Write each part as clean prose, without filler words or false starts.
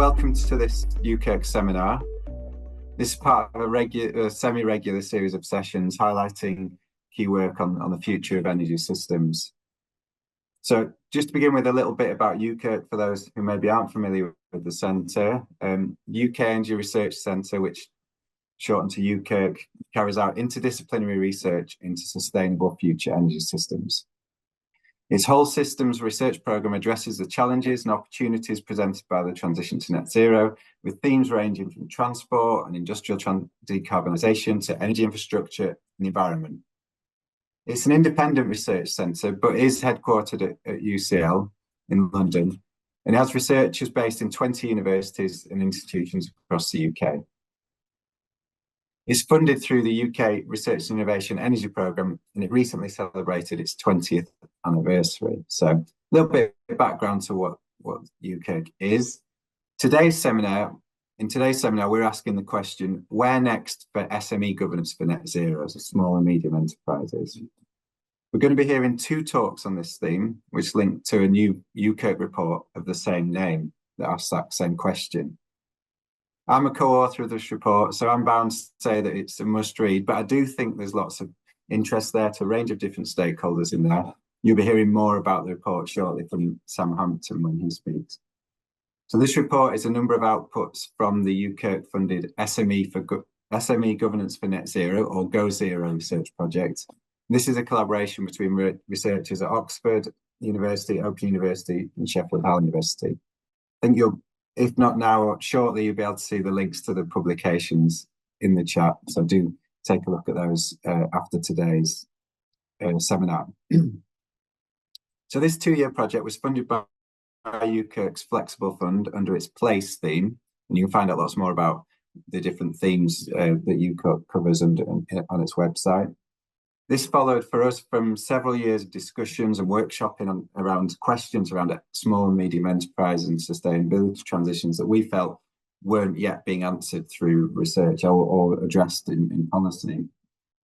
welcome to this UKIRC seminar. This is part of a semi-regular series of sessions highlighting key work on the future of energy systems. So just to begin with a little bit about UKIRC for those who maybe aren't familiar with the centre. UK Energy Research Centre, which shortened to UKIRC, carries out interdisciplinary research into sustainable future energy systems. Its whole systems research programme addresses the challenges and opportunities presented by the transition to net zero, with themes ranging from transport and industrial decarbonisation to energy infrastructure and the environment. It's an independent research centre, but is headquartered at UCL in London, and it has researchers based in 20 universities and institutions across the UK. It's funded through the UK Research and Innovation Energy Programme, and it recently celebrated its 20th anniversary. So a little bit of background to what UKIRC is. In today's seminar, we're asking the question, where next for SME governance for net zero, so small and medium enterprises? We're going to be hearing two talks on this theme, which link to a new UKIRC report of the same name that asks that same question. I'm a co-author of this report, so I'm bound to say that it's a must read, but I do think there's lots of interest there to a range of different stakeholders in there. You'll be hearing more about the report shortly from Sam Hampton when he speaks. So this report is a number of outputs from the UKIRC-funded SME Governance for Net Zero, or Go Zero research project. This is a collaboration between researchers at Oxford University, Open University, and Sheffield Hallam University. I think if not now, shortly you'll be able to see the links to the publications in the chat. So do take a look at those after today's seminar. So this 2-year project was funded by UKIRC's Flexible Fund under its Place theme, and you can find out lots more about the different themes that UKIRC covers on its website. This followed for us from several years of discussions and workshopping around questions around small and medium enterprise and sustainability transitions that we felt weren't yet being answered through research or addressed in policy.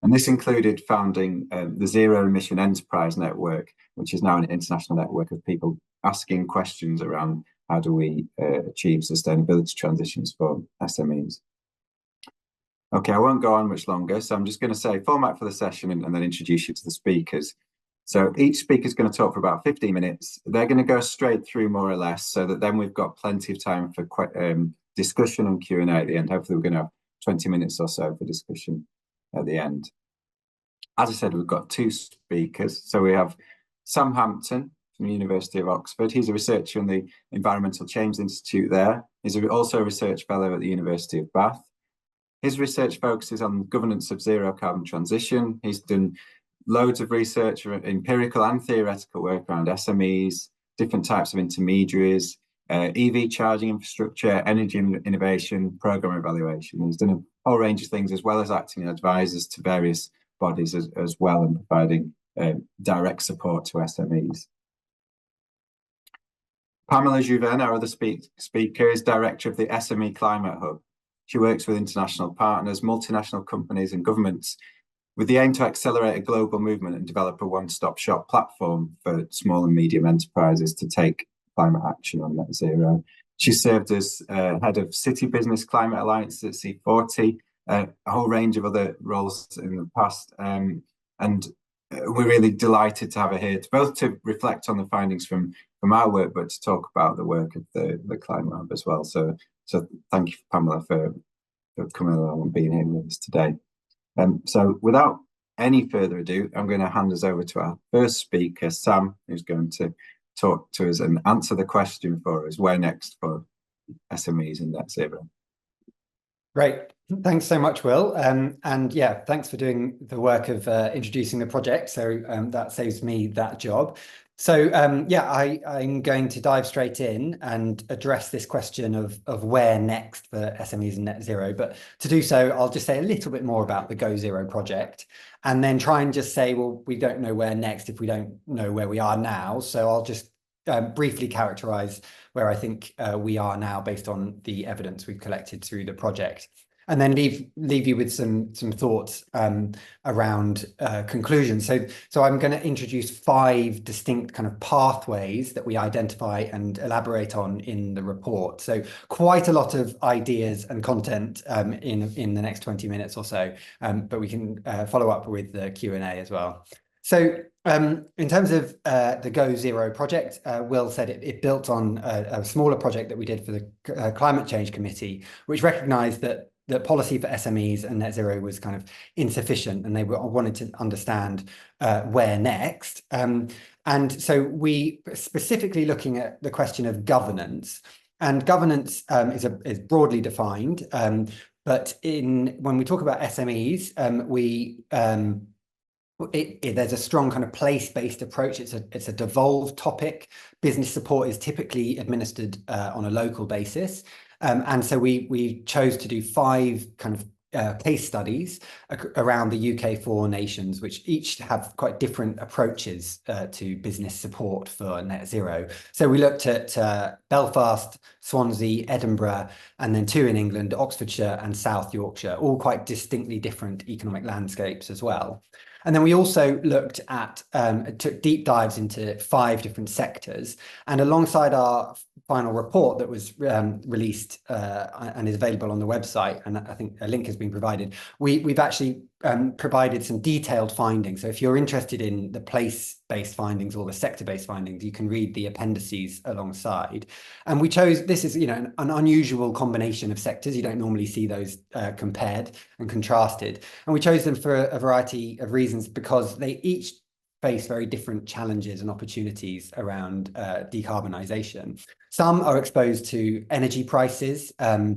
And this included founding the Zero Emission Enterprise Network, which is now an international network of people asking questions around how do we achieve sustainability transitions for SMEs. Okay, I won't go on much longer, so I'm just going to say format for the session and then introduce you to the speakers. So each speaker is going to talk for about 15 minutes. They're going to go straight through more or less, so that then we've got plenty of time for discussion and Q&A at the end. Hopefully we're going to have 20 minutes or so for discussion at the end. As I said, we've got two speakers. So we have Sam Hampton from the University of Oxford. He's a researcher in the Environmental Change Institute there. He's also a research fellow at the University of Bath. His research focuses on governance of zero carbon transition. He's done loads of research, empirical and theoretical work around SMEs, different types of intermediaries, EV charging infrastructure, energy innovation, program evaluation. He's done a whole range of things, as well as acting as advisors to various bodies as well, and providing direct support to SMEs. Pamela Juvin, our other speaker, is director of the SME Climate Hub. She works with international partners, multinational companies and governments with the aim to accelerate a global movement and develop a one-stop shop platform for small and medium enterprises to take climate action on net zero. She served as head of City Business Climate Alliance at C40, a whole range of other roles in the past. And we're really delighted to have her here, both to reflect on the findings from our work, but to talk about the work of the Climate Hub as well. So thank you, Pamela, for coming along and being here with us today. So without any further ado, I'm going to hand us over to our first speaker, Sam, who's going to talk to us and answer the question for us, where next for SMEs and net zero? Great. Thanks so much, Will. And yeah, thanks for doing the work of introducing the project. So that saves me that job. So yeah, I'm going to dive straight in and address this question of where next for SMEs and net zero. But to do so, I'll just say a little bit more about the Go Zero project, and then try and just say, well, we don't know where next if we don't know where we are now. So I'll just briefly characterize where I think we are now based on the evidence we've collected through the project. and then leave you with some thoughts around conclusions. So I'm going to introduce 5 distinct kind of pathways that we identify and elaborate on in the report. So quite a lot of ideas and content in the next 20 minutes or so, but we can follow up with the Q&A as well. So in terms of the Go Zero project, Will said it built on a smaller project that we did for the Climate Change Committee, which recognised that the policy for SMEs and net zero was kind of insufficient, and they wanted to understand where next. And so we specifically looking at the question of governance, and governance is broadly defined. But when we talk about SMEs, there's a strong kind of place-based approach. It's a devolved topic. Business support is typically administered on a local basis. And so we chose to do 5 kind of case studies around the UK 4 nations, which each have quite different approaches to business support for net zero. So we looked at Belfast, Swansea, Edinburgh, and then 2 in England, Oxfordshire and South Yorkshire, all quite distinctly different economic landscapes as well. And then we also looked at, took deep dives into 5 different sectors. And alongside our final report that was released and is available on the website, and I think a link has been provided, we've actually provided some detailed findings. So if you're interested in the place-based findings or the sector-based findings, you can read the appendices alongside. And we chose, this is an unusual combination of sectors. You don't normally see those compared and contrasted. And we chose them for a variety of reasons, because they each face very different challenges and opportunities around decarbonisation. Some are exposed to energy prices, energy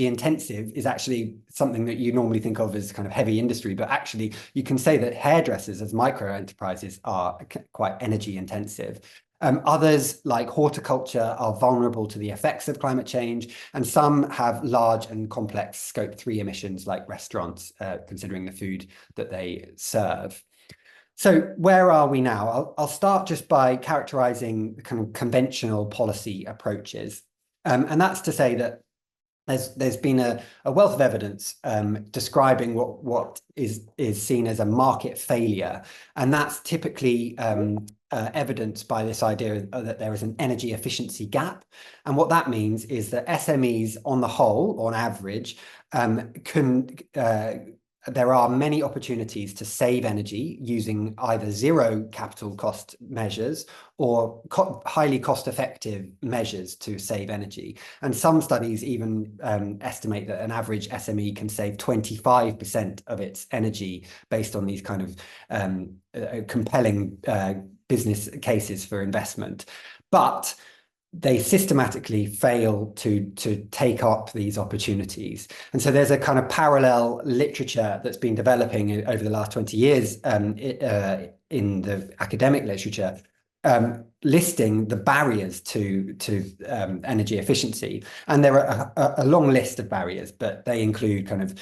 intensive is actually something that you normally think of as kind of heavy industry, but actually you can say that hairdressers as micro enterprises are quite energy intensive. Others, like horticulture, are vulnerable to the effects of climate change, and some have large and complex scope 3 emissions, like restaurants, considering the food that they serve. So where are we now? I'll start just by characterizing the kind of conventional policy approaches. And that's to say that there's been a wealth of evidence describing what is seen as a market failure. And that's typically evidenced by this idea that there is an energy efficiency gap. And what that means is that SMEs on the whole, on average, there are many opportunities to save energy using either zero capital cost measures or highly cost-effective measures to save energy. And some studies even estimate that an average SME can save 25% of its energy based on these kind of compelling business cases for investment. But they systematically fail to take up these opportunities. And so there's a kind of parallel literature that's been developing over the last 20 years in the academic literature, listing the barriers to energy efficiency. And there are a long list of barriers, but they include kind of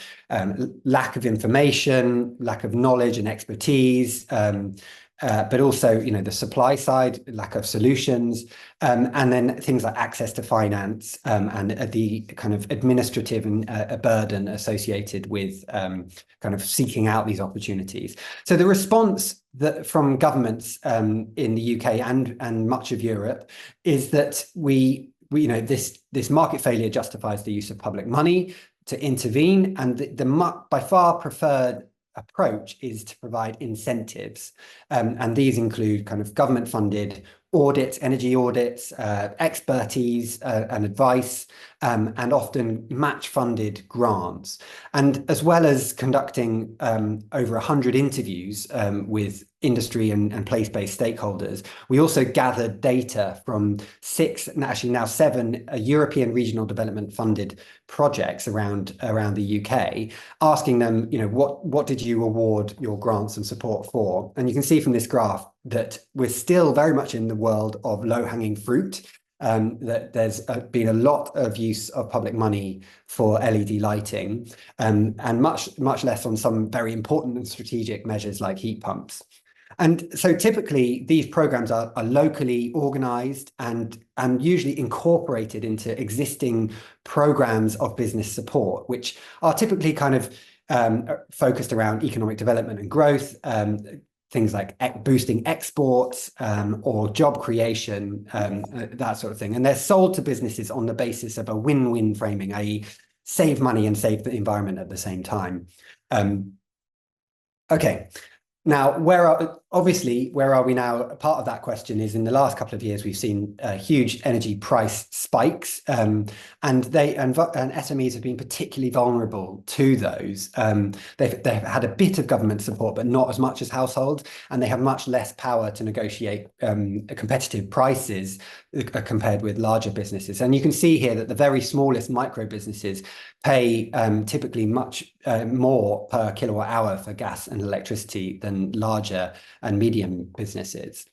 lack of information, lack of knowledge and expertise, but also, the supply side, lack of solutions, and then things like access to finance and the kind of administrative and burden associated with kind of seeking out these opportunities. So the response from governments in the UK and much of Europe is that this market failure justifies the use of public money to intervene, and the by far preferred approach is to provide incentives, and these include kind of government-funded audits, energy audits, expertise and advice, and often match-funded grants. And as well as conducting over 100 interviews with industry and place-based stakeholders, we also gathered data from 6, actually now 7 European regional development funded projects around the UK, asking them, what did you award your grants and support for? And you can see from this graph that we're still very much in the world of low-hanging fruit, that there's been a lot of use of public money for LED lighting, and much less on some very important and strategic measures like heat pumps. And so typically these programs are locally organized and usually incorporated into existing programs of business support, which are typically kind of focused around economic development and growth, things like boosting exports or job creation, that sort of thing. And they're sold to businesses on the basis of a win-win framing, i.e. save money and save the environment at the same time. Okay. Now, where are we now? Part of that question is in the last couple of years, we've seen huge energy price spikes, and SMEs have been particularly vulnerable to those. They've had a bit of government support, but not as much as households, and they have much less power to negotiate competitive prices compared with larger businesses. And you can see here that the very smallest micro businesses pay typically much more per kilowatt hour for gas and electricity than larger and medium businesses.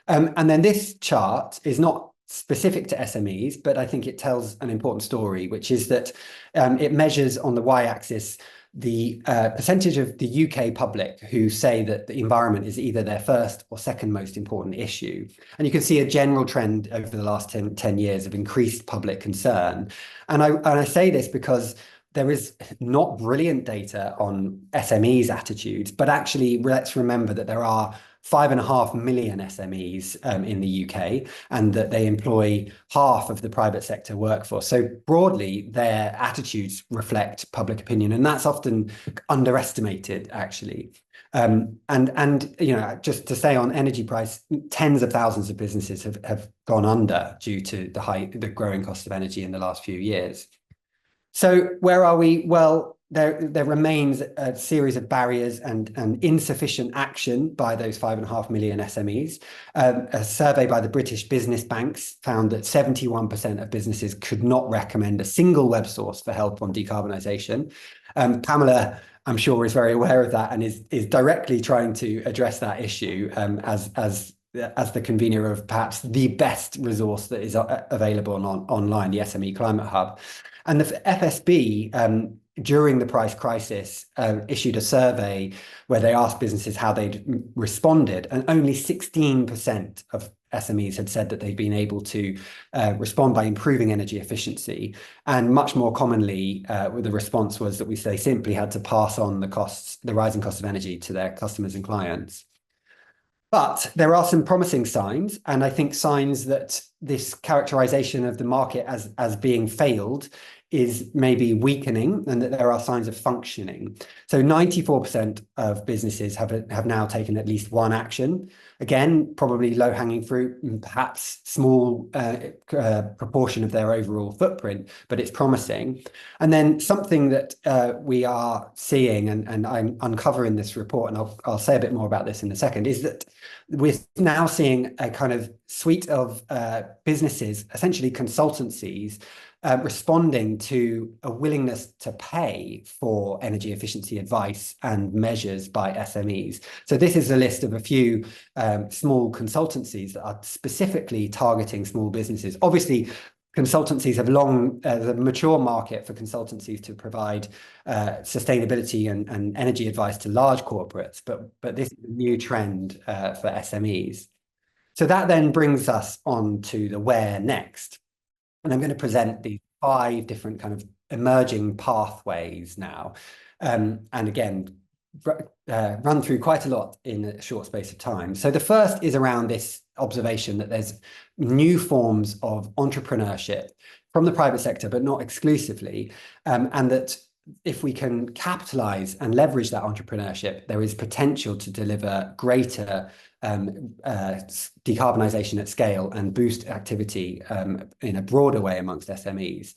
And then this chart is not specific to SMEs, but I think it tells an important story, which is that it measures on the y-axis the percentage of the UK public who say that the environment is either their first or second most important issue. And you can see a general trend over the last 10 years of increased public concern. And I say this because there is not brilliant data on SMEs' attitudes, but actually let's remember that there are 5.5 million SMEs in the UK, and that they employ half of the private sector workforce. So broadly, their attitudes reflect public opinion, and that's often underestimated, actually. And you know, just to say on energy price, tens of thousands of businesses have gone under due to the growing cost of energy in the last few years. So where are we? Well, there remains a series of barriers and insufficient action by those 5.5 million SMEs. A survey by the British Business Banks found that 71% of businesses could not recommend a single web source for help on decarbonisation. Pamela, I'm sure, is very aware of that and is directly trying to address that issue as the convener of perhaps the best resource that is available online, the SME Climate Hub. And the FSB, during the price crisis, issued a survey where they asked businesses how they'd responded, and only 16% of SMEs had said that they'd been able to respond by improving energy efficiency. And much more commonly, the response was that they simply had to pass on the rising cost of energy to their customers and clients. But there are some promising signs, and I think signs that this characterization of the market as being failed is maybe weakening, and that there are signs of functioning. So 94% of businesses have now taken at least one action. Again, probably low-hanging fruit and perhaps small proportion of their overall footprint, but it's promising. And then something that we are seeing, and I'm uncovering this report, and I'll say a bit more about this in a second, is that we're now seeing a kind of suite of businesses, essentially consultancies, responding to a willingness to pay for energy efficiency advice and measures by SMEs. So this is a list of a few small consultancies that are specifically targeting small businesses. Obviously, consultancies have the mature market for consultancies to provide sustainability and energy advice to large corporates, but this is a new trend for SMEs. So that then brings us on to the where next. And I'm going to present these 5 different kind of emerging pathways now. And again, run through quite a lot in a short space of time. So the first is around this observation that there's new forms of entrepreneurship from the private sector, but not exclusively, and that if we can capitalize and leverage that entrepreneurship, there is potential to deliver greater decarbonisation at scale and boost activity in a broader way amongst SMEs.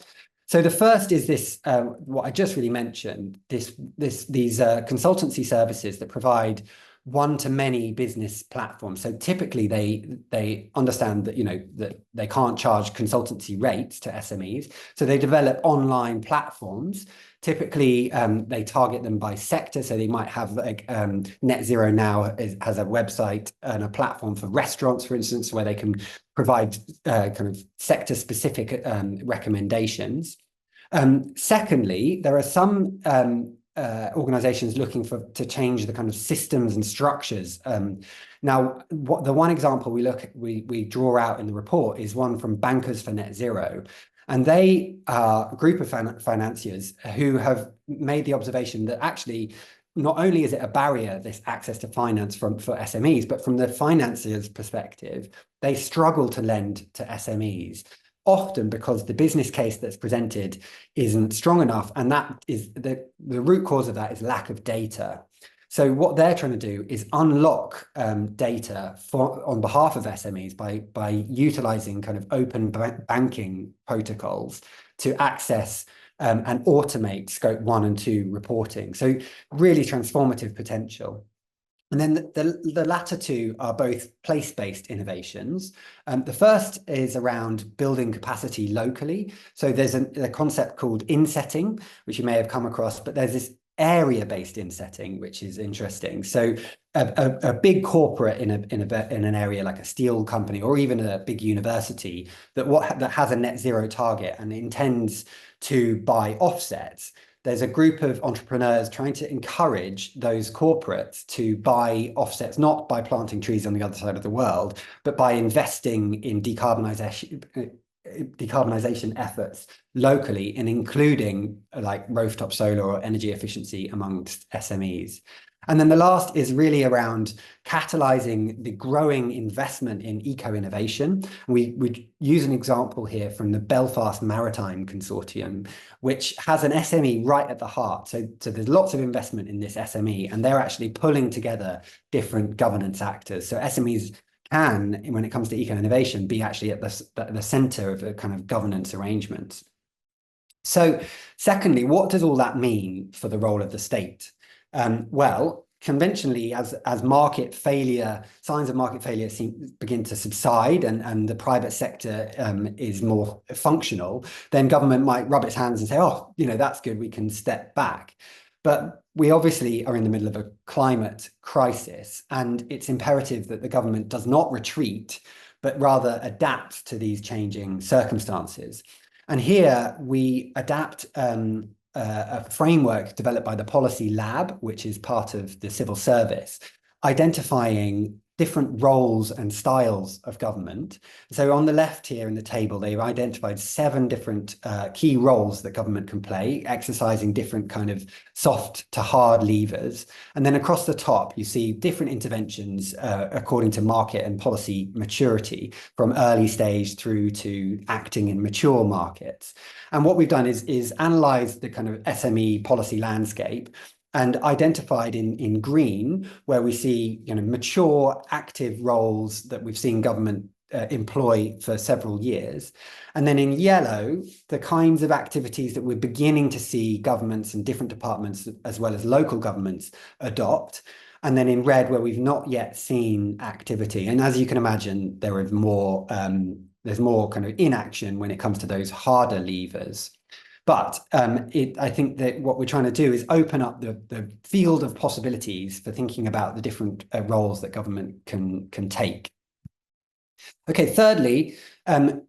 So the first is this, what I just really mentioned, these consultancy services that provide one-to-many business platforms. So typically they understand that, you know, that they can't charge consultancy rates to SMEs. So they develop online platforms. Typically, they target them by sector. So they might have like Net Zero now has a website and a platform for restaurants, for instance, where they can provide kind of sector-specific recommendations. Secondly, there are some organizations looking to change the kind of systems and structures. Now, the one example we draw out in the report is one from Bankers for Net Zero. And they are a group of financiers who have made the observation that actually, not only is it a barrier, this access to finance for SMEs, but from the financiers' perspective, they struggle to lend to SMEs, often because the business case that's presented isn't strong enough. And that is the root cause of that is lack of data. So what they're trying to do is unlock data on behalf of SMEs by utilizing kind of open banking protocols to access and automate scope 1 and 2 reporting. So really transformative potential. And then the latter two are both place-based innovations. The first is around building capacity locally. So there's a concept called insetting, which you may have come across, but there's this area-based insetting, which is interesting. So a big corporate in an area like a steel company or even a big university that has a net zero target and intends to buy offsets, there's a group of entrepreneurs trying to encourage those corporates to buy offsets, not by planting trees on the other side of the world, but by investing in decarbonisation efforts locally, and including like rooftop solar or energy efficiency amongst SMEs. And then the last is really around catalyzing the growing investment in eco-innovation. We use an example here from the Belfast Maritime Consortium, which has an SME right at the heart. So there's lots of investment in this SME, and they're actually pulling together different governance actors. So SMEs can, when it comes to eco-innovation, be actually at the center of a kind of governance arrangements. So secondly, what does all that mean for the role of the state? Well, conventionally, as market failure, signs of market failure begin to subside and the private sector is more functional, then government might rub its hands and say, oh, that's good, we can step back. But we obviously are in the middle of a climate crisis, and it's imperative that the government does not retreat, but rather adapt to these changing circumstances. And here we adapt a framework developed by the Policy Lab, which is part of the civil service, identifying different roles and styles of government. So on the left here in the table, they've identified 7 different key roles that government can play, exercising different kind of soft to hard levers. And then across the top, you see different interventions according to market and policy maturity, from early stage through to acting in mature markets. And what we've done is analyze the kind of SME policy landscape and identified in green, where we see mature, active roles that we've seen government employ for several years. And then in yellow, the kinds of activities that we're beginning to see governments and different departments, as well as local governments, adopt. And then in red, where we've not yet seen activity. And as you can imagine, there is more, there's more kind of inaction when it comes to those harder levers. But I think that what we're trying to do is open up the field of possibilities for thinking about the different roles that government can take. Okay, thirdly,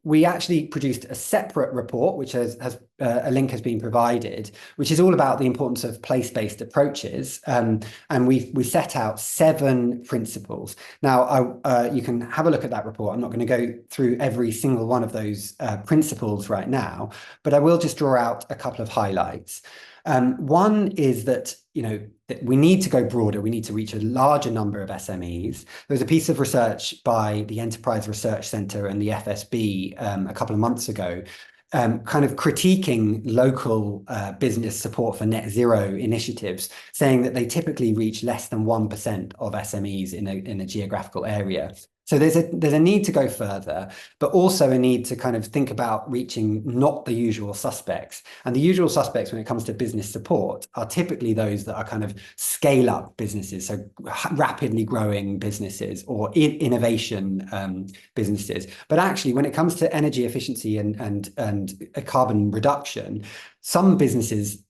we actually produced a separate report, which has a link has been provided, which is all about the importance of place-based approaches. And we set out 7 principles. Now, you can have a look at that report. I'm not going to go through every single one of those principles right now, but I will just draw out a couple of highlights. One is that, that we need to go broader. We need to reach a larger number of SMEs. There was a piece of research by the Enterprise Research Centre and the FSB a couple of months ago, kind of critiquing local business support for net zero initiatives, saying that they typically reach less than 1% of SMEs in a geographical area. So there's a need to go further, but also a need to kind of think about reaching not the usual suspects. And the usual suspects when it comes to business support are typically those that are kind of scale up businesses, so rapidly growing businesses or innovation businesses. But actually, when it comes to energy efficiency and carbon reduction, some businesses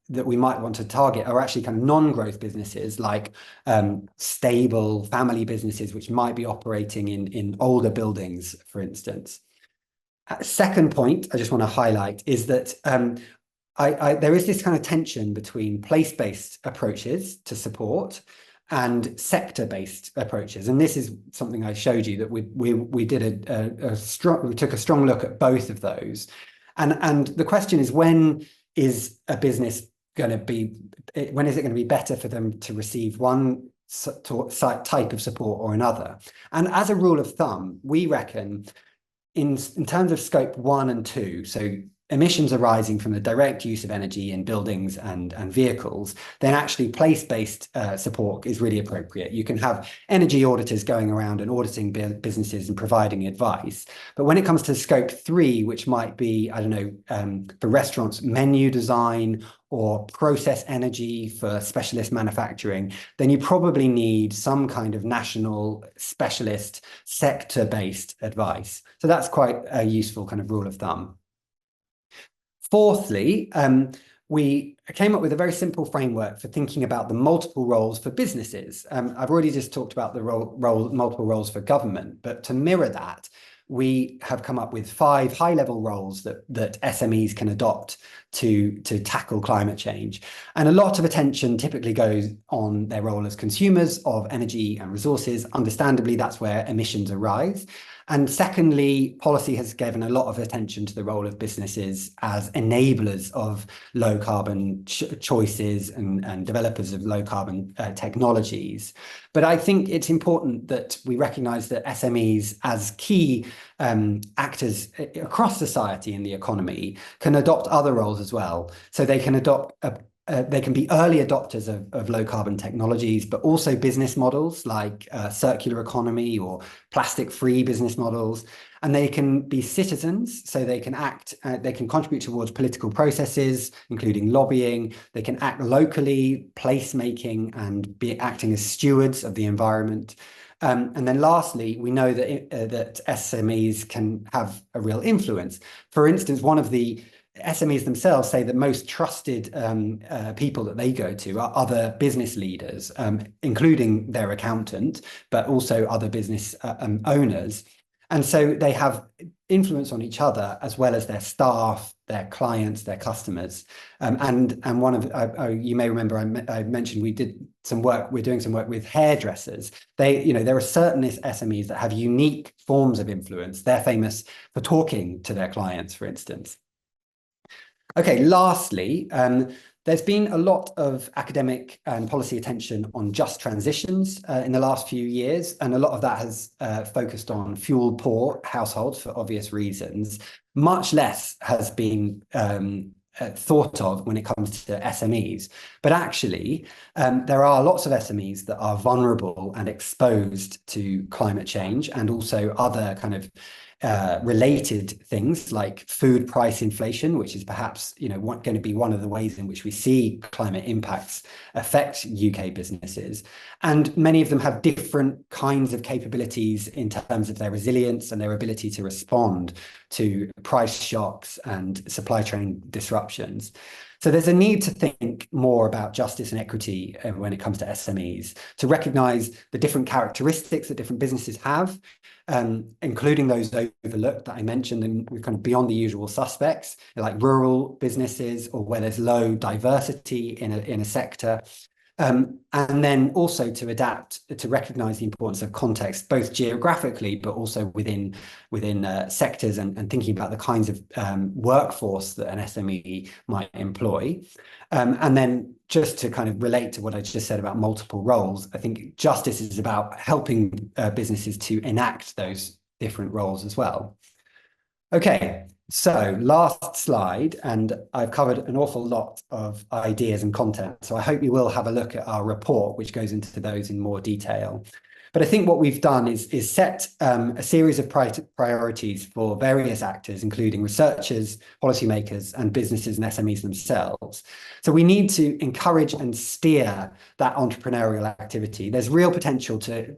that we might want to target are actually kind of non-growth businesses, like stable family businesses, which might be operating in older buildings, for instance. Second point I just want to highlight is that there is this kind of tension between place-based approaches to support and sector-based approaches, and this is something I showed you that we did we took a strong look at both of those, and the question is, when is a business going to be, when is it going to be better for them to receive one type of support or another? And as a rule of thumb, we reckon in terms of scope 1 and 2, so emissions arising from the direct use of energy in buildings and vehicles, then actually place-based support is really appropriate. You can have energy auditors going around and auditing businesses and providing advice. But when it comes to scope 3, which might be, I don't know, for restaurants, menu design or process energy for specialist manufacturing, then you probably need some kind of national specialist sector-based advice. So that's quite a useful kind of rule of thumb. Fourthly, we came up with a very simple framework for thinking about the multiple roles for businesses. I've already just talked about the multiple roles for government, but to mirror that, we have come up with 5 high-level roles that SMEs can adopt to tackle climate change. And a lot of attention typically goes on their role as consumers of energy and resources. Understandably, that's where emissions arise. And secondly, policy has given a lot of attention to the role of businesses as enablers of low carbon choices and developers of low carbon technologies. But I think it's important that we recognize that SMEs as key actors across society and the economy can adopt other roles as well. So they can adopt they can be early adopters of low carbon technologies, but also business models like circular economy or plastic-free business models. And they can be citizens, so they can act, they can contribute towards political processes, including lobbying. They can act locally, placemaking, and be acting as stewards of the environment. And then lastly, we know that, that SMEs can have a real influence. For instance, one of the SMEs themselves say that most trusted people that they go to are other business leaders, including their accountant, but also other business owners. And so they have influence on each other as well as their staff, their clients, their customers. And one of you may remember I mentioned we did some work. We're doing some work with hairdressers. There are certain SMEs that have unique forms of influence. They're famous for talking to their clients, for instance. Okay, lastly, there's been a lot of academic and policy attention on just transitions in the last few years, and a lot of that has focused on fuel-poor households for obvious reasons. Much less has been thought of when it comes to SMEs. But actually, there are lots of SMEs that are vulnerable and exposed to climate change and also other kind of related things like food price inflation, which is perhaps going to be one of the ways in which we see climate impacts affect UK businesses. And many of them have different kinds of capabilities in terms of their resilience and their ability to respond to price shocks and supply chain disruptions. So there's a need to think more about justice and equity when it comes to SMEs, to recognize the different characteristics that different businesses have, including those overlooked that I mentioned, and we're kind of beyond the usual suspects, like rural businesses or where there's low diversity in a sector. And then also to adapt, to recognize the importance of context, both geographically, but also within sectors and thinking about the kinds of workforce that an SME might employ. And then just to kind of relate to what I just said about multiple roles, I think justice is about helping businesses to enact those different roles as well. Okay, so last slide, and I've covered an awful lot of ideas and content, so I hope you will have a look at our report, which goes into those in more detail. But I think what we've done is set a series of priorities for various actors, including researchers, policymakers, and businesses and SMEs themselves. So we need to encourage and steer that entrepreneurial activity. There's real potential to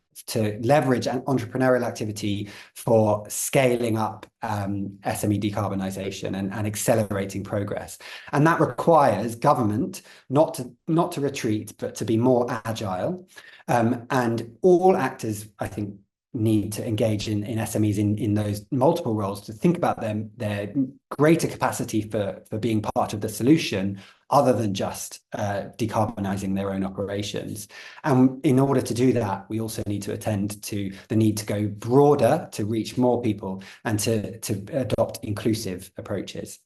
leverage an entrepreneurial activity for scaling up SME decarbonisation and accelerating progress. And that requires government not to retreat, but to be more agile. And all actors, I think, need to engage in SMEs in those multiple roles to think about their greater capacity for being part of the solution, other than just decarbonising their own operations. And in order to do that, we also need to attend to the need to go broader, to reach more people, and to adopt inclusive approaches.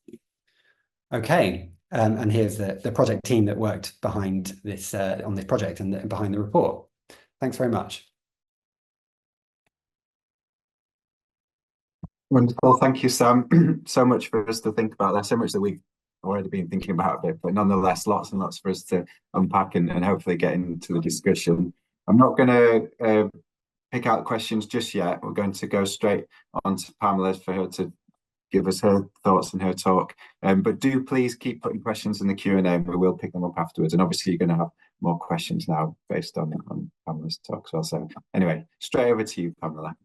Okay, and here's the project team that worked behind this on this project and behind the report. Thanks very much. Wonderful. Thank you, Sam. So much for us to think about. There's so much that we've already been thinking about it, but nonetheless, lots and lots for us to unpack and hopefully get into the discussion. I'm not going to pick out questions just yet. We're going to go straight on to Pamela for her to give us her thoughts and her talk. But do please keep putting questions in the Q&A. We will pick them up afterwards. And obviously, you're going to have more questions now based on Pamela's talk as well. So anyway, straight over to you, Pamela.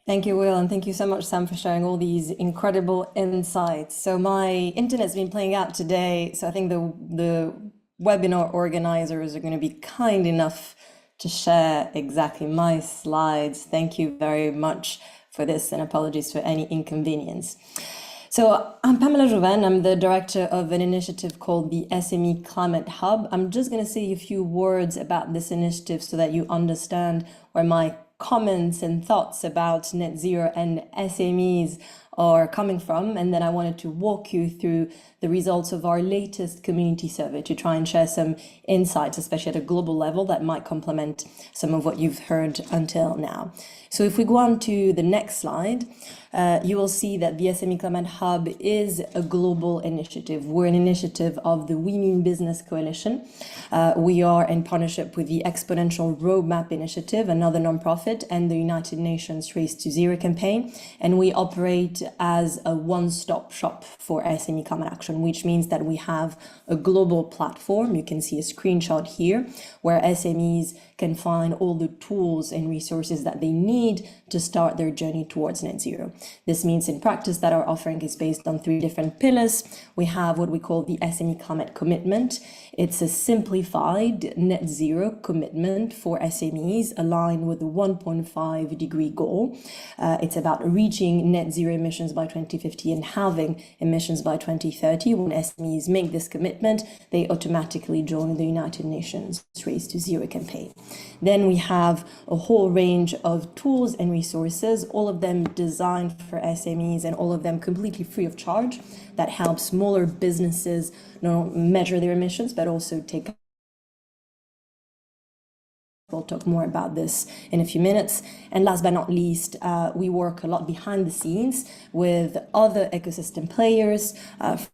Thank you, Will, and thank you so much, Sam, for sharing all these incredible insights. So my internet's been playing out today, so I think the webinar organizers are going to be kind enough to share exactly my slides. Thank you very much for this, and apologies for any inconvenience. So I'm Pamela Joven. I'm the director of an initiative called the SME Climate Hub. I'm just going to say a few words about this initiative so that you understand where my comments and thoughts about net zero and SMEs are coming from, and then I wanted to walk you through the results of our latest community survey to try and share some insights, especially at a global level, that might complement some of what you've heard until now. So if we go on to the next slide, you will see that the SME Climate Hub is a global initiative. We're an initiative of the We Mean Business Coalition. We are in partnership with the Exponential Roadmap Initiative, another nonprofit, and the United Nations Race to Zero campaign. And we operate as a one-stop shop for SME climate action, which means that we have a global platform. You can see a screenshot here where SMEs can find all the tools and resources that they need to start their journey towards net zero. This means in practice that our offering is based on 3 different pillars. We have what we call the SME Climate Commitment. It's a simplified net zero commitment for SMEs aligned with the 1.5 degree goal. It's about reaching net zero emissions by 2050 and halving emissions by 2030. When SMEs make this commitment, they automatically join the United Nations Race to Zero campaign. Then we have a whole range of tools and resources, all of them designed for SMEs and all of them completely free of charge, that help smaller businesses not only measure their emissions, but also take. We'll talk more about this in a few minutes. And last but not least, we work a lot behind the scenes with other ecosystem players,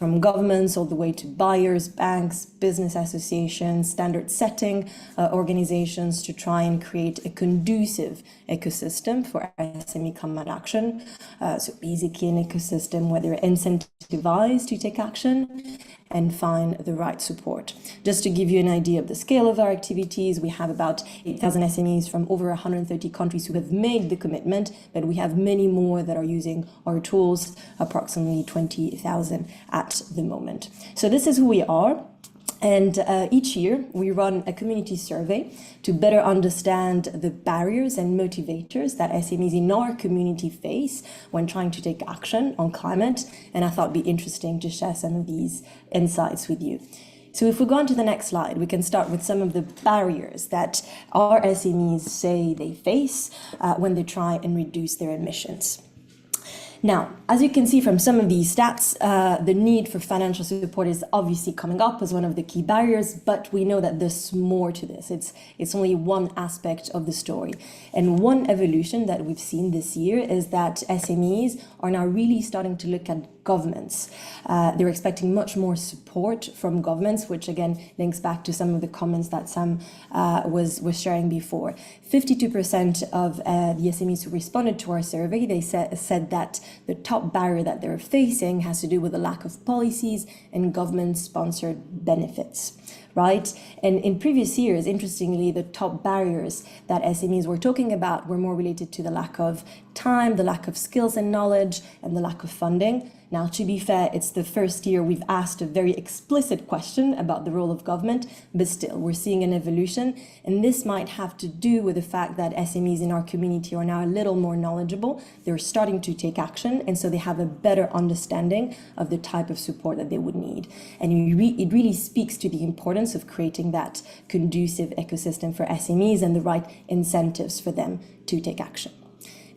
from governments all the way to buyers, banks, business associations, standard setting organizations, to try and create a conducive ecosystem for SME climate action. So basically an ecosystem where they're incentivized to take action and find the right support. Just to give you an idea of the scale of our activities, we have about 8,000 SMEs from over 130 countries who have made the commitment, but we have many more that are using our tools, approximately 20,000 at the moment. So this is who we are. And each year we run a community survey to better understand the barriers and motivators that SMEs in our community face when trying to take action on climate. And I thought it'd be interesting to share some of these insights with you. So if we go on to the next slide, we can start with some of the barriers that our SMEs say they face when they try and reduce their emissions. Now, as you can see from some of these stats, the need for financial support is obviously coming up as one of the key barriers, but we know that there's more to this. It's only one aspect of the story. And one evolution that we've seen this year is that SMEs are now really starting to look at governments. They're expecting much more support from governments, which again links back to some of the comments that Sam was sharing before. 52% of the SMEs who responded to our survey, they said that the top barrier that they're facing has to do with the lack of policies and government-sponsored benefits, right? And in previous years, interestingly, the top barriers that SMEs were talking about were more related to the lack of time, the lack of skills and knowledge, and the lack of funding. Now, to be fair, it's the first year we've asked a very explicit question about the role of government, but still, we're seeing an evolution. And this might have to do with the fact that SMEs in our community are now a little more knowledgeable. They're starting to take action, and so they have a better understanding of the type of support that they would need. And it really speaks to the importance of creating that conducive ecosystem for SMEs and the right incentives for them to take action.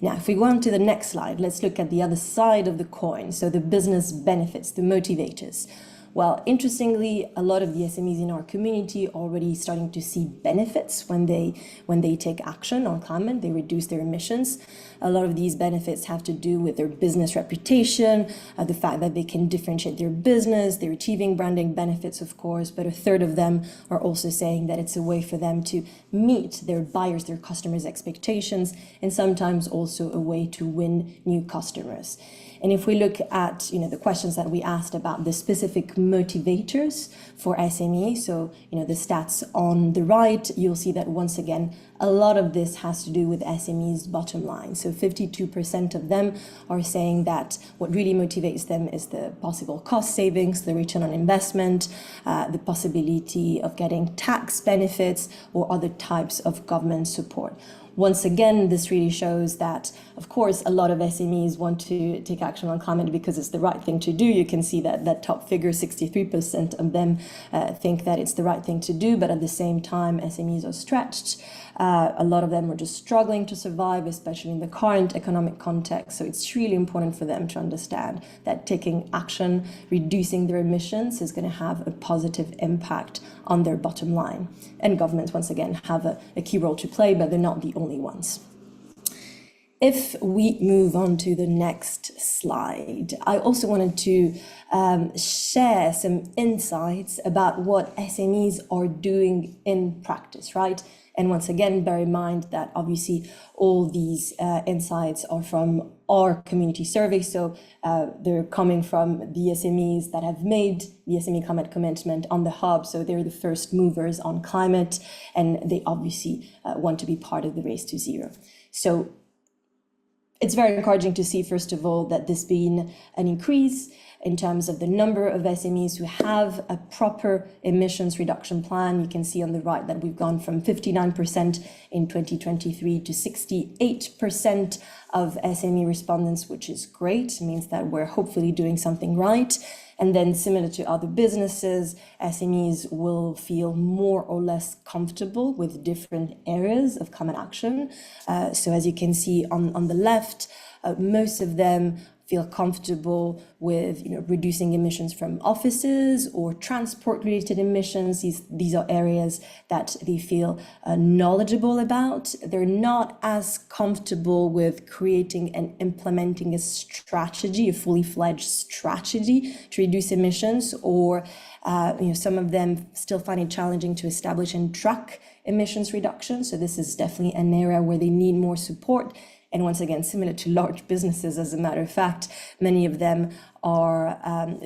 Now, if we go on to the next slide, let's look at the other side of the coin. So the business benefits, the motivators. Well, interestingly, a lot of the SMEs in our community are already starting to see benefits when they take action on climate, they reduce their emissions. A lot of these benefits have to do with their business reputation, the fact that they can differentiate their business, they're achieving branding benefits, of course, but a third of them are also saying that it's a way for them to meet their buyers, their customers' expectations, and sometimes also a way to win new customers. And if we look at the questions that we asked about the specific motivators for SME, so the stats on the right, you'll see that once again, a lot of this has to do with SME's bottom line. So 52% of them are saying that what really motivates them is the possible cost savings, the return on investment, the possibility of getting tax benefits or other types of government support. Once again, this really shows that, of course, a lot of SMEs want to take action on climate because it's the right thing to do. You can see that top figure, 63% of them think that it's the right thing to do, but at the same time, SMEs are stretched. A lot of them are just struggling to survive, especially in the current economic context. So it's really important for them to understand that taking action, reducing their emissions is going to have a positive impact on their bottom line. And governments, once again, have a key role to play, but they're not the only ones. If we move on to the next slide, I also wanted to share some insights about what SMEs are doing in practice, right? And once again, bear in mind that obviously all these insights are from our community survey. So they're coming from the SMEs that have made the SME climate commitment on the hub. So they're the first movers on climate, and they obviously want to be part of the race to zero. So it's very encouraging to see, first of all, that there's been an increase in terms of the number of SMEs who have a proper emissions reduction plan. You can see on the right that we've gone from 59% in 2023 to 68% of SME respondents, which is great. It means that we're hopefully doing something right. And then similar to other businesses, SMEs will feel more or less comfortable with different areas of climate action. So as you can see on the left, most of them feel comfortable with reducing emissions from offices or transport-related emissions. These are areas that they feel knowledgeable about. They're not as comfortable with creating and implementing a strategy, a fully fledged strategy to reduce emissions, or some of them still find it challenging to establish and track emissions reduction. So this is definitely an area where they need more support. And once again, similar to large businesses, as a matter of fact, many of them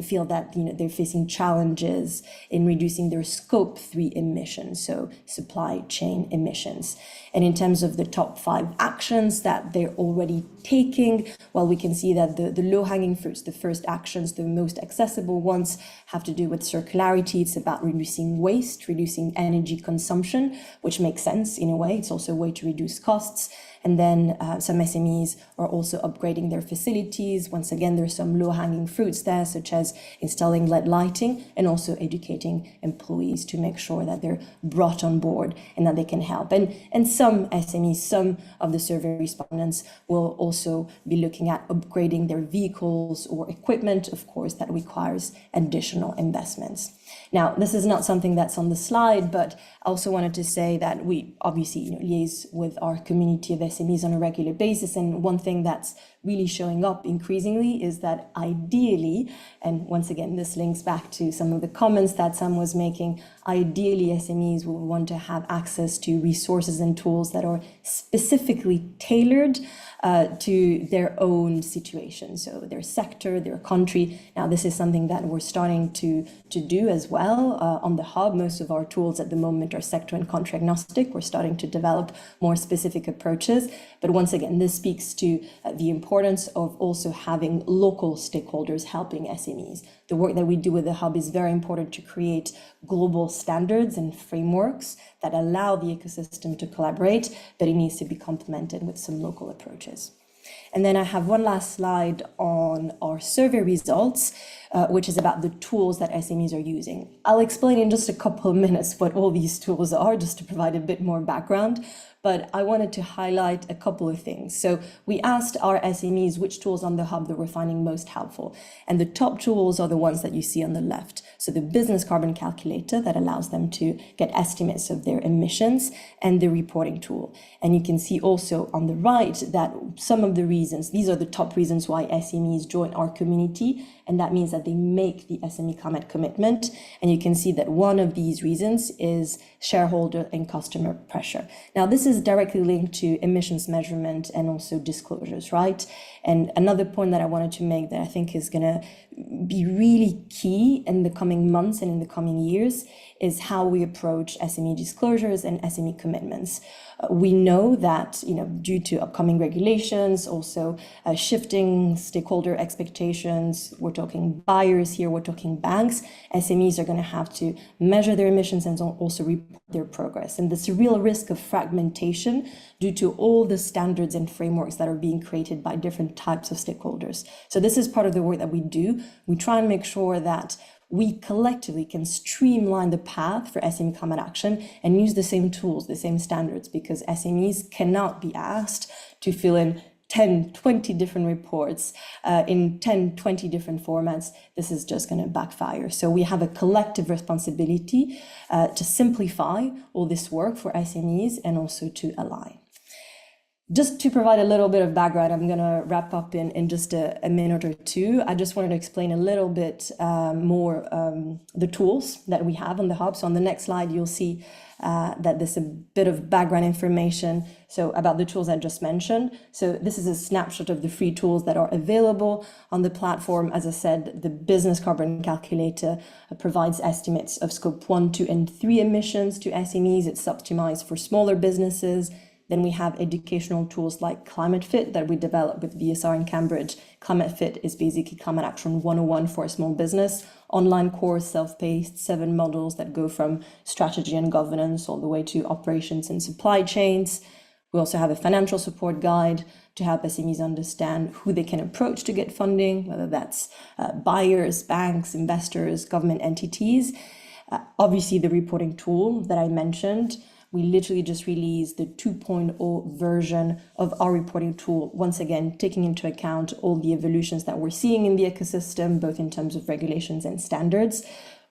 feel that they're facing challenges in reducing their scope 3 emissions, so supply chain emissions. And in terms of the top 5 actions that they're already taking, well, we can see that the low-hanging fruits, the first actions, the most accessible ones, have to do with circularity. It's about reducing waste, reducing energy consumption, which makes sense in a way. It's also a way to reduce costs. And then some SMEs are also upgrading their facilities. Once again, there's some low-hanging fruits there, such as installing LED lighting and also educating employees to make sure that they're brought on board and that they can help. And some SMEs, some of the survey respondents will also be looking at upgrading their vehicles or equipment, of course, that requires additional investments. Now, this is not something that's on the slide, but I also wanted to say that we obviously liaise with our community of SMEs on a regular basis. And one thing that's really showing up increasingly is that ideally, and once again, this links back to some of the comments that Sam was making, ideally SMEs will want to have access to resources and tools that are specifically tailored to their own situation, so their sector, their country. Now, this is something that we're starting to do as well on the hub. Most of our tools at the moment are sector and country agnostic. We're starting to develop more specific approaches. But once again, this speaks to the importance importance of also having local stakeholders helping SMEs. The work that we do with the Hub is very important to create global standards and frameworks that allow the ecosystem to collaborate, but it needs to be complemented with some local approaches. And then I have one last slide on our survey results, which is about the tools that SMEs are using. I'll explain in just a couple of minutes what all these tools are, just to provide a bit more background. But I wanted to highlight a couple of things. So we asked our SMEs which tools on the Hub they were finding most helpful. And the top tools are the ones that you see on the left. So the business carbon calculator that allows them to get estimates of their emissions, and the reporting tool. And you can see also on the right that some of the reasons, these are the top reasons why SMEs join our community. And that means that they make the SME climate commitment. And you can see that one of these reasons is shareholder and customer pressure. Now, this is directly linked to emissions measurement and also disclosures, right? And another point that I wanted to make that I think is going to be really key in the coming months and in the coming years is how we approach SME disclosures and SME commitments. We know that, due to upcoming regulations, also shifting stakeholder expectations, we're talking buyers here, we're talking banks, SMEs are going to have to measure their emissions and also report their progress. And there's a real risk of fragmentation due to all the standards and frameworks that are being created by different types of stakeholders. So this is part of the work that we do. We try and make sure that we collectively can streamline the path for SME climate action and use the same tools, the same standards, because SMEs cannot be asked to fill in 10, 20 different reports in 10, 20 different formats. This is just going to backfire. So we have a collective responsibility to simplify all this work for SMEs and also to align. Just to provide a little bit of background, I'm going to wrap up in just a minute or two. I just wanted to explain a little bit more the tools that we have on the Hub. So on the next slide, you'll see that there's a bit of background information about the tools I just mentioned. So this is a snapshot of the free tools that are available on the platform. As I said, the business carbon calculator provides estimates of scope 1, 2, and 3 emissions to SMEs. It's optimized for smaller businesses. Then we have educational tools like Climate Fit that we developed with VSR in Cambridge. Climate Fit is basically Climate Action 101 for a small business. Online course, self-paced, 7 modules that go from strategy and governance all the way to operations and supply chains. We also have a financial support guide to help SMEs understand who they can approach to get funding, whether that's buyers, banks, investors, government entities. Obviously, the reporting tool that I mentioned. We literally just released the 2.0 version of our reporting tool, once again, taking into account all the evolutions that we're seeing in the ecosystem, both in terms of regulations and standards.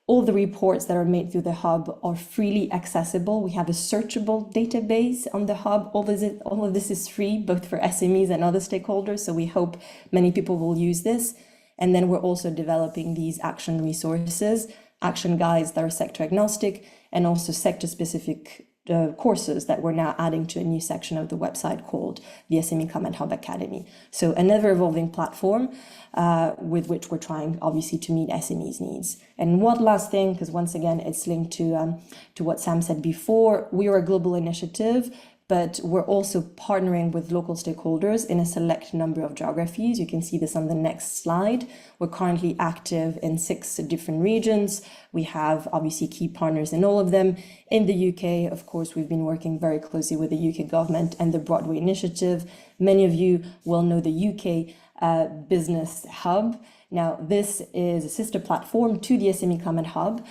All the reports that are made through the Hub are freely accessible. We have a searchable database on the Hub. All of this is free, both for SMEs and other stakeholders. So we hope many people will use this. And then we're also developing these action resources, action guides that are sector agnostic, and also sector specific courses that we're now adding to a new section of the website called the SME Climate Hub Academy. So another evolving platform with which we're trying obviously to meet SMEs' needs. And one last thing, because once again, it's linked to what Sam said before, we are a global initiative, but we're also partnering with local stakeholders in a select number of geographies. You can see this on the next slide. We're currently active in 6 different regions. We have obviously key partners in all of them. In the UK, of course, we've been working very closely with the UK government and the Broadway Initiative. Many of you will know the UK Business Hub. Now, this is a sister platform to the SME Climate Hub.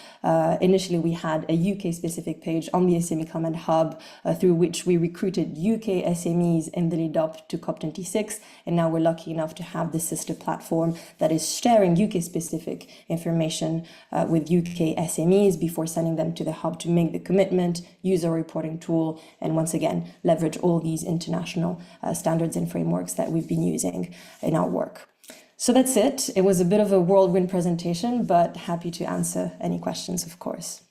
Initially, we had a UK-specific page on the SME Climate Hub through which we recruited UK SMEs in the lead up to COP26. And now we're lucky enough to have this sister platform that is sharing UK-specific information with UK SMEs before sending them to the Hub to make the commitment, use our reporting tool, and once again, leverage all these international standards and frameworks that we've been using in our work. So that's it. It was a bit of a whirlwind presentation, but happy to answer any questions, of course.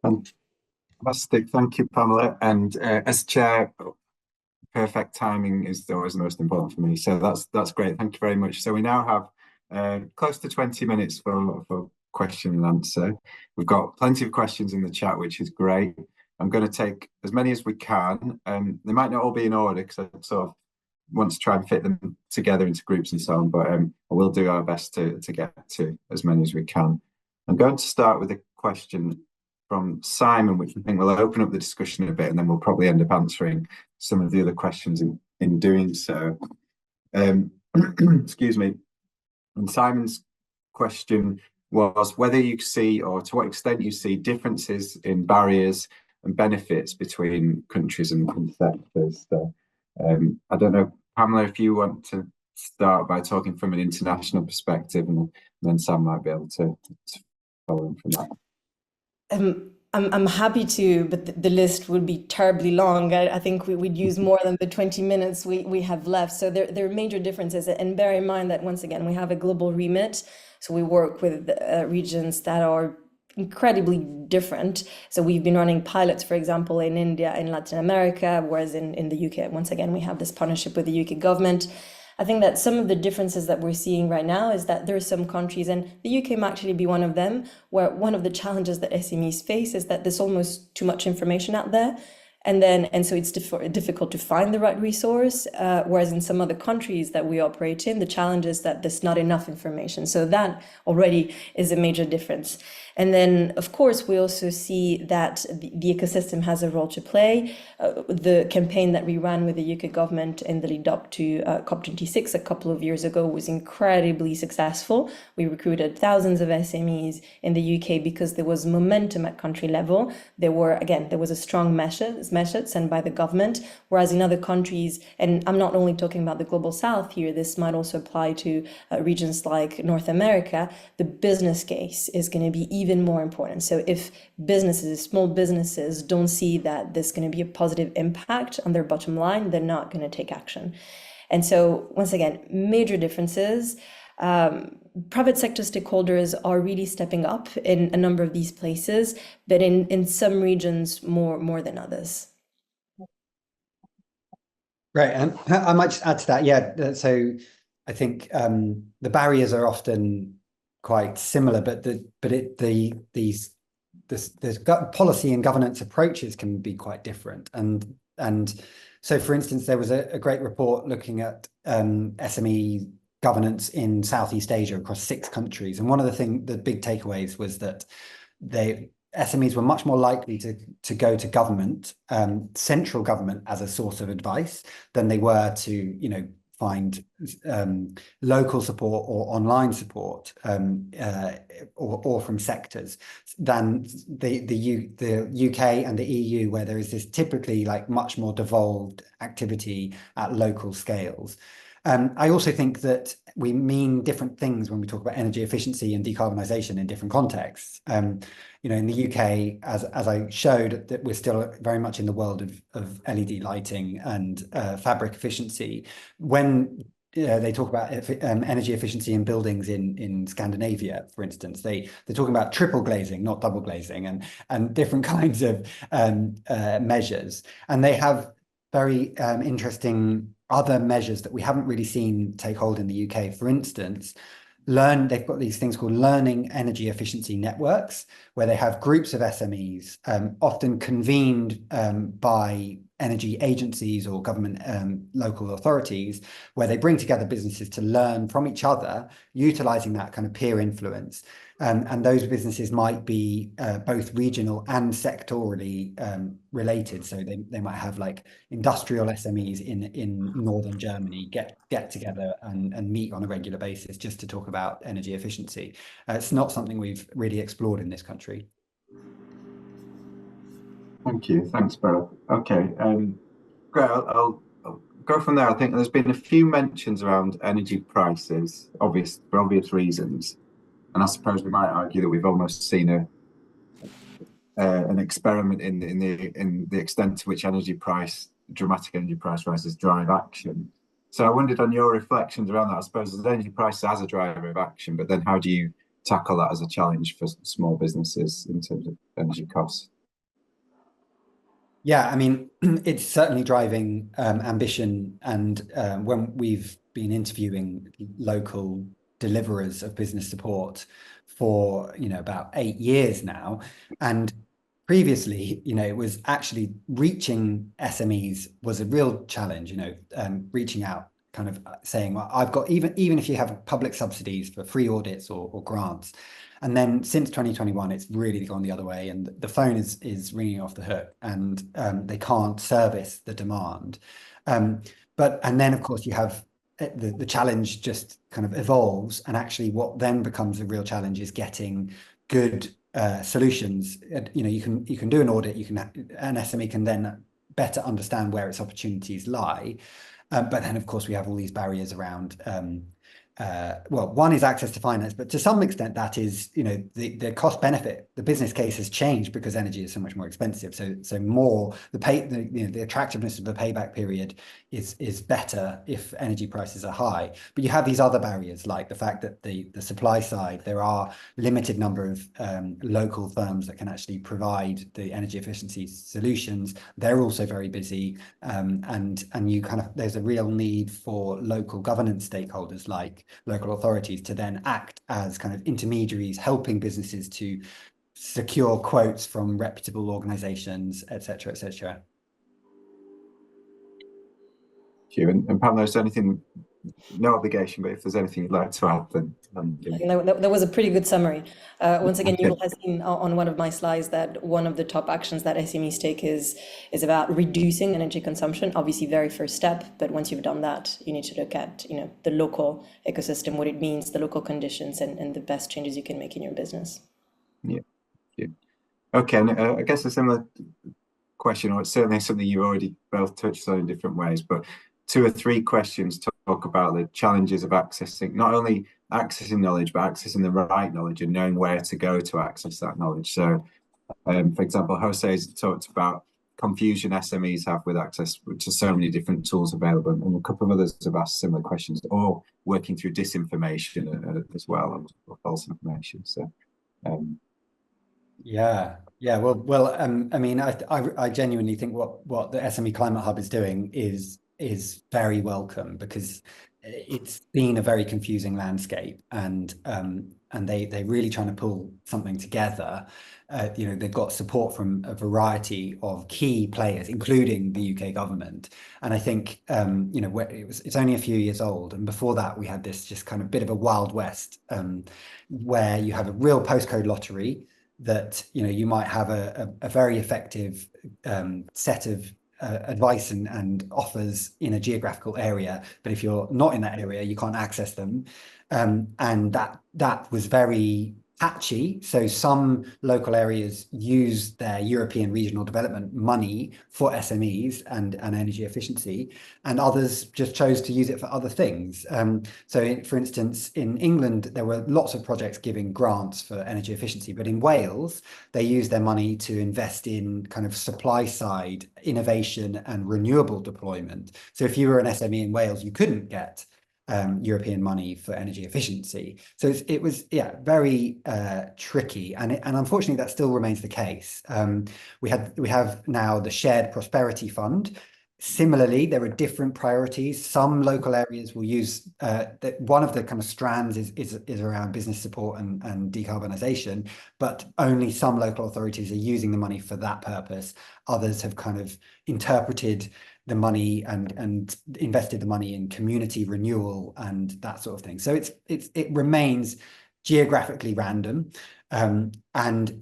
Fantastic. Thank you, Pamela. And as chair, perfect timing is always the most important for me. So that's great. Thank you very much. So we now have close to 20 minutes for question and answer. We've got plenty of questions in the chat, which is great. I'm going to take as many as we can. They might not all be in order because I sort of want to try and fit them together into groups and so on, but we'll do our best to get to as many as we can. I'm going to start with a question from Simon, which I think will open up the discussion a bit, and then we'll probably end up answering some of the other questions in doing so. Excuse me. And Simon's question was whether you see, or to what extent you see, differences in barriers and benefits between countries and sectors. So, I don't know, Pamela, if you want to start by talking from an international perspective, and then Sam might be able to follow on from that. I'm happy to, but the list would be terribly long. I think we'd use more than the 20 minutes we have left. So there are major differences. And bear in mind that, once again, we have a global remit. So we work with regions that are incredibly different. So we've been running pilots, for example, in India and Latin America, whereas in the UK, once again, we have this partnership with the UK government. I think that some of the differences that we're seeing right now is that there are some countries, and the UK might actually be one of them, where one of the challenges that SMEs face is that there's almost too much information out there. And so it's difficult to find the right resource, whereas in some other countries that we operate in, the challenge is that there's not enough information. So that already is a major difference. And then, of course, we also see that the ecosystem has a role to play. The campaign that we ran with the UK government in the lead up to COP26 a couple of years ago was incredibly successful. We recruited thousands of SMEs in the UK because there was momentum at country level. There was a strong message sent by the government, whereas in other countries, and I'm not only talking about the global south here, this might also apply to regions like North America, the business case is going to be even more important. So if small businesses don't see that there's going to be a positive impact on their bottom line, they're not going to take action. And so, once again, major differences. Private sector stakeholders are really stepping up in a number of these places, but in some regions more than others. Right, and I might just add to that. Yeah, so I think the barriers are often quite similar, but the policy and governance approaches can be quite different. And so, for instance, there was a great report looking at SME governance in Southeast Asia across 6 countries, and one of the big takeaways was that SMEs were much more likely to go to government, central government, as a source of advice than they were to, find local support or online support or from sectors than the UK and the EU, where there is this typically much more devolved activity at local scales. I also think that we mean different things when we talk about energy efficiency and decarbonisation in different contexts. In the UK, as I showed, that we're still very much in the world of LED lighting and fabric efficiency. When they talk about energy efficiency in buildings in Scandinavia, for instance, they're talking about triple glazing, not double glazing, and different kinds of measures. And they have very interesting other measures that we haven't really seen take hold in the UK. For instance, they've got these things called learning energy efficiency networks, where they have groups of SMEs, often convened by energy agencies or government local authorities, where they bring together businesses to learn from each other, utilizing that kind of peer influence. And those businesses might be both regional and sectorally related. So they might have industrial SMEs in northern Germany get together and meet on a regular basis just to talk about energy efficiency. It's not something we've really explored in this country. Thank you. Thanks, Beryl. Okay, great. I'll go from there. I think there's been a few mentions around energy prices, for obvious reasons. And I suppose we might argue that we've almost seen an experiment in the extent to which dramatic energy price rises drive action. So I wondered on your reflections around that. I suppose there's energy prices as a driver of action, but then how do you tackle that as a challenge for small businesses in terms of energy costs? Yeah, I mean, it's certainly driving ambition. And when we've been interviewing local deliverers of business support for about 8 years now, and previously, it was actually reaching SMEs was a real challenge, reaching out, kind of saying, well, I've got, even if you have public subsidies for free audits or grants. And then since 2021, it's really gone the other way, and the phone is ringing off the hook, and they can't service the demand. And then, of course, you have the challenge just kind of evolves, and actually what then becomes a real challenge is getting good solutions. You can do an audit, an SME can then better understand where its opportunities lie. But then, of course, we have all these barriers around, well, one is access to finance, but to some extent that is, the cost benefit, the business case has changed because energy is so much more expensive. So more the attractiveness of the payback period is better if energy prices are high. But you have these other barriers, like the fact that the supply side, there are limited number of local firms that can actually provide the energy efficiency solutions. They're also very busy, and there's a real need for local governance stakeholders like local authorities to then act as kind of intermediaries, helping businesses to secure quotes from reputable organizations, etc., etc. Thank you. And Pamela, is there anything, no obligation, but if there's anything you'd like to add, then that was a pretty good summary. Once again, you will have seen on one of my slides that one of the top actions that SMEs take is about reducing energy consumption. Obviously, very first step, but once you've done that, you need to look at the local ecosystem, what it means, the local conditions, and the best changes you can make in your business. Yeah. Okay, and I guess a similar question, or it's certainly something you already both touched on in different ways, but 2 or 3 questions talk about the challenges of accessing, not only accessing knowledge, but accessing the right knowledge and knowing where to go to access that knowledge. So, for example, Jose's talked about confusion SMEs have with access to so many different tools available, and a couple of others have asked similar questions, or working through disinformation as well, or false information. So, yeah. Well, I mean, I genuinely think what the SME Climate Hub is doing is very welcome, because it's been a very confusing landscape, and they're really trying to pull something together. They've got support from a variety of key players, including the UK government. And I think it's only a few years old, and before that we had this just kind of bit of a Wild West, where you have a real postcode lottery that you might have a very effective set of advice and offers in a geographical area, but if you're not in that area, you can't access them, and that was very patchy. So some local areas use their European regional development money for SMEs and energy efficiency, and others just chose to use it for other things. So for instance, in England, there were lots of projects giving grants for energy efficiency, but in Wales, they used their money to invest in kind of supply side innovation and renewable deployment. So if you were an SME in Wales, you couldn't get European money for energy efficiency. So it was very tricky, and unfortunately that still remains the case. We have now the Shared Prosperity Fund. Similarly, there are different priorities. Some local areas will use one of the kind of strands is around business support and decarbonisation, but only some local authorities are using the money for that purpose. Others have kind of interpreted the money and invested the money in community renewal and that sort of thing. So it remains geographically random. But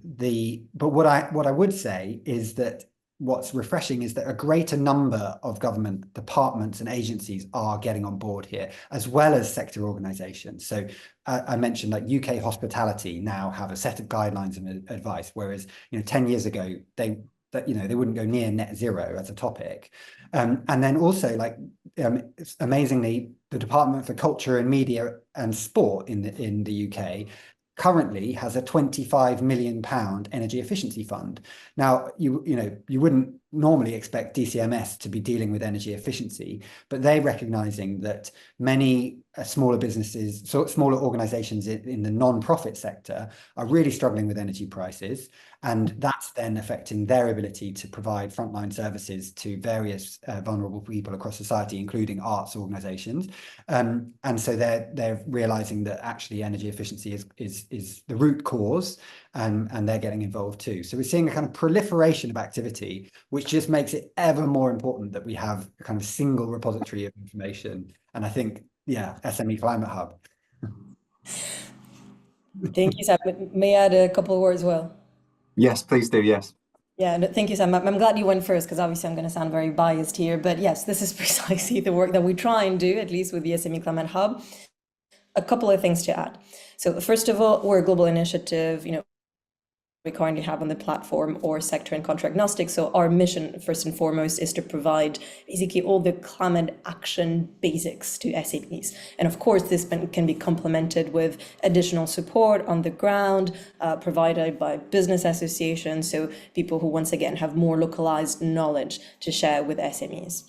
what I would say is that what's refreshing is that a greater number of government departments and agencies are getting on board here, as well as sector organisations. So I mentioned like UK hospitality now have a set of guidelines and advice, whereas 10 years ago they wouldn't go near net zero as a topic. And then also, amazingly, the Department for Culture and Media and Sport in the UK currently has a £25 million energy efficiency fund. Now, you wouldn't normally expect DCMS to be dealing with energy efficiency, but they're recognizing that many smaller businesses, smaller organizations in the non-profit sector are really struggling with energy prices, and that's then affecting their ability to provide frontline services to various vulnerable people across society, including arts organizations. And so they're realizing that actually energy efficiency is the root cause, and they're getting involved too. So we're seeing a kind of proliferation of activity, which just makes it ever more important that we have a kind of single repository of information. And I think, yeah, SME Climate Hub. Thank you, Sam. May I add a couple of words, Will? Yes, please do. Yes. Yeah, no, thank you, Sam. I'm glad you went first because obviously I'm going to sound very biased here. But yes, this is precisely the work that we try and do, at least with the SME Climate Hub. A couple of things to add. So first of all, we're a global initiative, we currently have on the platform, or sector and country agnostic. So our mission, first and foremost, is to provide basically all the climate action basics to SMEs. And of course, this can be complemented with additional support on the ground, provided by business associations, so people who, once again, have more localized knowledge to share with SMEs.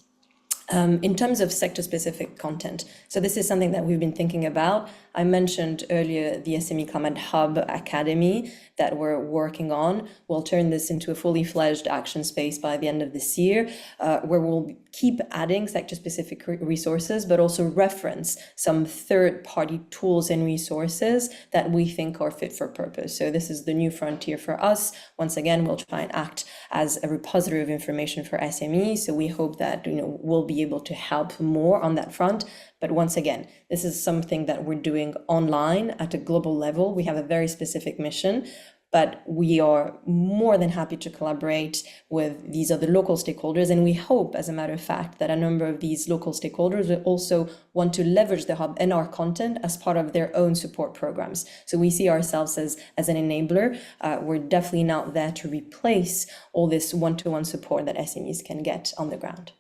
In terms of sector-specific content, so this is something that we've been thinking about. I mentioned earlier the SME Climate Hub Academy that we're working on. We'll turn this into a fully fledged action space by the end of this year, where we'll keep adding sector-specific resources, but also reference some third-party tools and resources that we think are fit for purpose. So this is the new frontier for us. Once again, we'll try and act as a repository of information for SMEs. So we hope that we'll be able to help more on that front. But once again, this is something that we're doing online at a global level. We have a very specific mission, but we are more than happy to collaborate with these other local stakeholders. And we hope, as a matter of fact, that a number of these local stakeholders will also want to leverage the hub and our content as part of their own support programs. So we see ourselves as an enabler. We're definitely not there to replace all this one-to-one support that SMEs can get on the ground.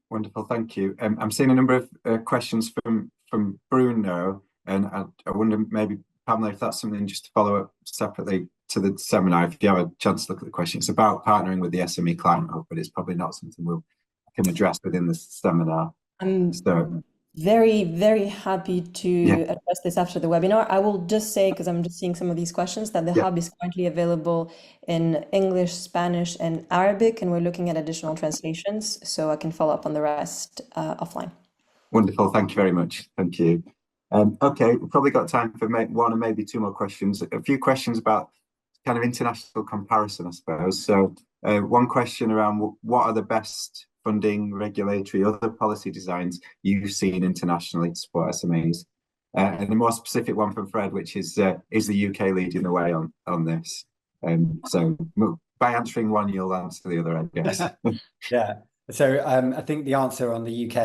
Wonderful, thank you. I'm seeing a number of questions from Bruno, and I wonder maybe, Pamela, if that's something just to follow up separately to the seminar, if you have a chance to look at the question. It's about partnering with the SME Climate Hub, but it's probably not something we can address within the seminar. So very, very happy to address this after the webinar. I will just say, because I'm just seeing some of these questions, that the hub is currently available in English, Spanish, and Arabic, and we're looking at additional translations, so I can follow up on the rest offline. Wonderful, thank you very much. Thank you. Okay, we've probably got time for one or maybe two more questions. A few questions about kind of international comparison, I suppose. So one question around what are the best funding, regulatory, other policy designs you've seen internationally to support SMEs? And a more specific one from Fred, which is the UK leading the way on this? So by answering one, you'll answer the other, I guess. Yeah. So I think the answer on the UK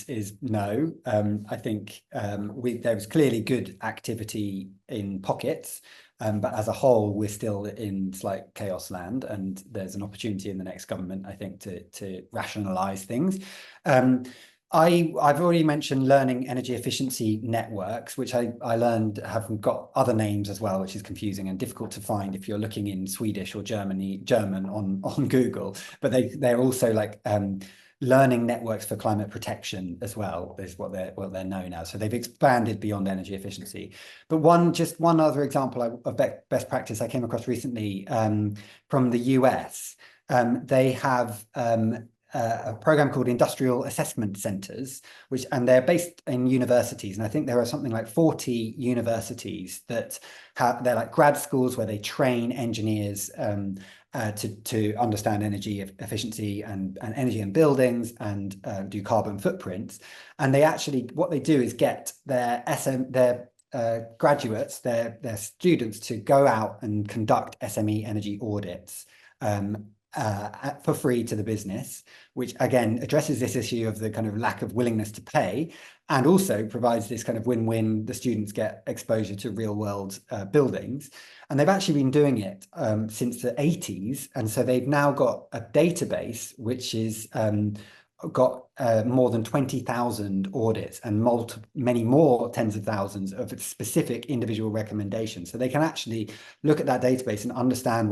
is no. I think there was clearly good activity in pockets, but as a whole, we're still in slight chaos land, and there's an opportunity in the next government, I think, to rationalise things. I've already mentioned learning energy efficiency networks, which I learned have got other names as well, which is confusing and difficult to find if you're looking in Swedish or German on Google. But they're also like learning networks for climate protection as well, is what they're known as. So they've expanded beyond energy efficiency. But one other example of best practice I came across recently from the US. They have a program called Industrial Assessment Centers, and they're based in universities. And I think there are something like 40 universities that they're like grad schools where they train engineers to understand energy efficiency and energy in buildings and do carbon footprints. And they actually, what they do is get their graduates, their students, to go out and conduct SME energy audits for free to the business, which again addresses this issue of the kind of lack of willingness to pay, and also provides this kind of win-win. The students get exposure to real-world buildings, and they've actually been doing it since the 80s, and so they've now got a database which is got more than 20,000 audits and many more tens of thousands of specific individual recommendations. So they can actually look at that database and understand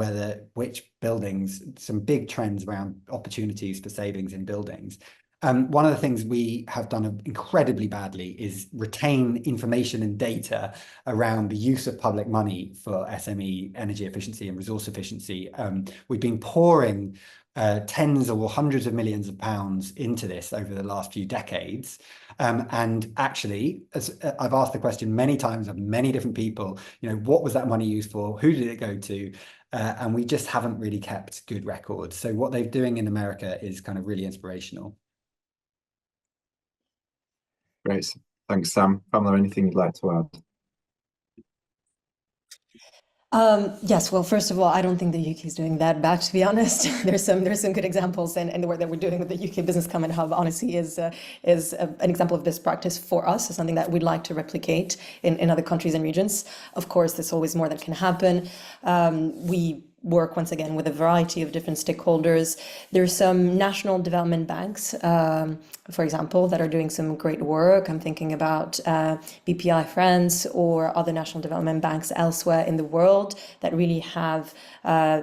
which buildings, some big trends around opportunities for savings in buildings. One of the things we have done incredibly badly is retain information and data around the use of public money for SME energy efficiency and resource efficiency. We've been pouring tens or hundreds of millions of pounds into this over the last few decades. And actually, as I've asked the question many times of many different people, what was that money used for? Who did it go to? And we just haven't really kept good records. So what they're doing in America is kind of really inspirational. Great. Thanks, Sam. Pamela, anything you'd like to add? Yes, well, first of all, I don't think the UK is doing that bad, to be honest. There's some good examples, and the work that we're doing with the UK Business Climate Hub, honestly, is an example of best practice for us. It's something that we'd like to replicate in other countries and regions. Of course, there's always more that can happen. We work once again with a variety of different stakeholders. There's some national development banks, for example, that are doing some great work. I'm thinking about BPI France or other national development banks elsewhere in the world that really have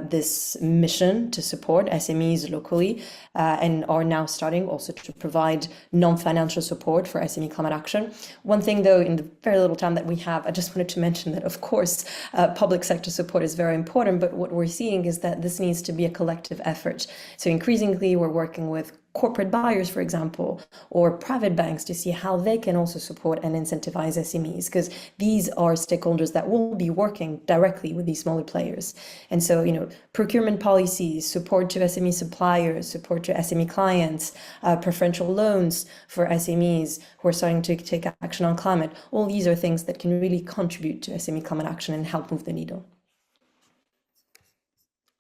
this mission to support SMEs locally and are now starting also to provide non-financial support for SME climate action. One thing, though, in the very little time that we have, I just wanted to mention that, of course, public sector support is very important, but what we're seeing is that this needs to be a collective effort. So increasingly, we're working with corporate buyers, for example, or private banks to see how they can also support and incentivize SMEs, because these are stakeholders that will be working directly with these smaller players. And so, procurement policies, support to SME suppliers, support to SME clients, preferential loans for SMEs who are starting to take action on climate, all these are things that can really contribute to SME climate action and help move the needle.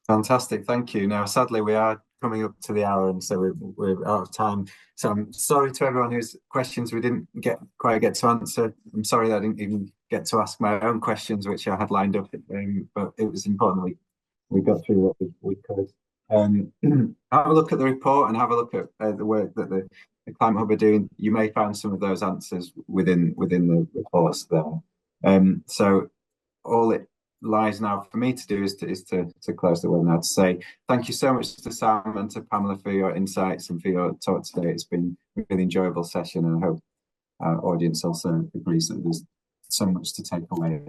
Fantastic, thank you. Now, sadly, we are coming up to the hour, and so we're out of time. So I'm sorry to everyone whose questions we didn't quite get to answer. I'm sorry that I didn't even get to ask my own questions, which I had lined up, but it was important we got through what we could. Have a look at the report and have a look at the work that the Climate Hub are doing. You may find some of those answers within the reports there. So all it lies now for me to do is to close the webinar, to say thank you so much to Sam and to Pamela for your insights and for your talk today. It's been a really enjoyable session, and I hope our audience also agrees that there's so much to take away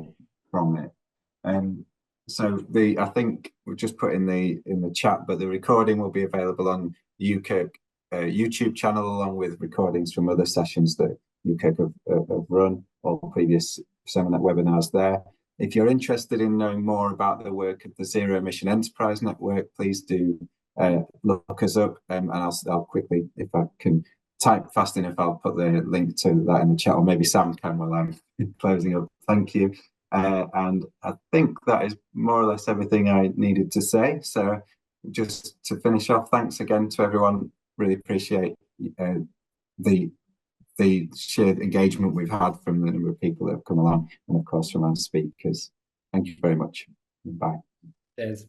from it. So I think we've just put in the chat, but the recording will be available on the UK YouTube channel, along with recordings from other sessions that UK have run, or previous SEMAnet webinars there. If you're interested in knowing more about the work of the Zero Emission Enterprise Network, please do look us up, and I'll quickly, if I can type fast enough, I'll put the link to that in the chat, or maybe Sam can while I'm closing up. Thank you. And I think that is more or less everything I needed to say. So just to finish off, thanks again to everyone. Really appreciate the shared engagement we've had from the number of people that have come along, and of course from our speakers. Thank you very much. Bye. Cheers.